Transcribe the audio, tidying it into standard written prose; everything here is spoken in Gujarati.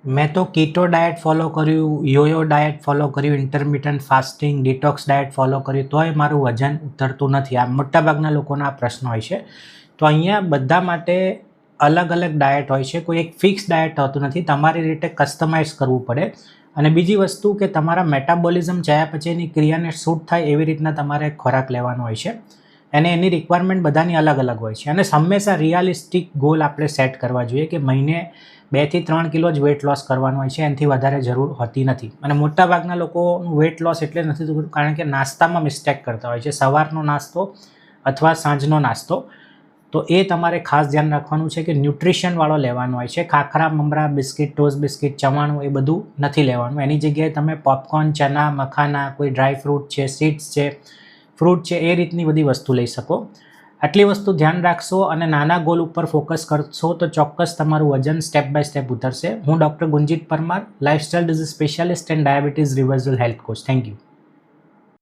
મેં તો કીટો ડાયટ ફોલો કર્યું, યોયો ડાયટ ફોલો કર્યું, intermittent fasting, detox diet follow કર્યું, તોય મારું વજન ઉતરતું નથી. આ મોટાભાગના લોકોના આ પ્રશ્ન હોય છે. તો અહીંયા બધા માટે અલગ અલગ ડાયટ હોય છે, કોઈ એક ફિક્સ ડાયટ હોતું નથી, તમારી રીતે કસ્ટમાઇઝ કરવું પડે. અને બીજી વસ્તુ કે તમારા મેટાબોલિઝમ ચયાપચયની ક્રિયાને સૂટ થાય એવી રીતના તમારે ખોરાક લેવાનો હોય છે, અને એની રિક્વાયરમેન્ટ બધાની અલગ અલગ હોય છે. અને હંમેશા રિયાલિસ્ટિક ગોલ આપણે સેટ કરવા જોઈએ કે મહિને 2 થી 3 કિલો જ વેટ લોસ કરવાનું હોય છે, એનાથી વધારે જરૂર હોતી નથી. અને મોટાભાગના લોકોનું વેટ લોસ એટલે નથી થતું કારણ કે નાસ્તામાં મિસ્ટેક કરતા હોય છે, સવારનો નાસ્તો અથવા સાંજનો નાસ્તો. તો એ તમારે ખાસ ધ્યાન રાખવાનું છે કે ન્યુટ્રિશનવાળો લેવાનો હોય છે. ખાખરા, મમરા, બિસ્કિટ, ટોસ્ટ બિસ્કિટ, ચવાણું એ બધું નથી લેવાનું. એની જગ્યાએ તમે પોપકોર્ન, ચના, મખાના, કોઈ ડ્રાય ફ્રૂટ છે, સીડ્સ છે, ફ્રૂટ છે, એ રીતની બધી વસ્તુ લઈ શકો. આટલી વસ્તુ ધ્યાન રાખશો અને નાના ગોલ ઉપર ફોકસ કરશો તો ચોક્કસ તમારું વજન સ્ટેપ બાય સ્ટેપ ઉતરશે. હું doctor Gunjit Parmar, lifestyle disease specialist and diabetes reversal health coach. Thank you.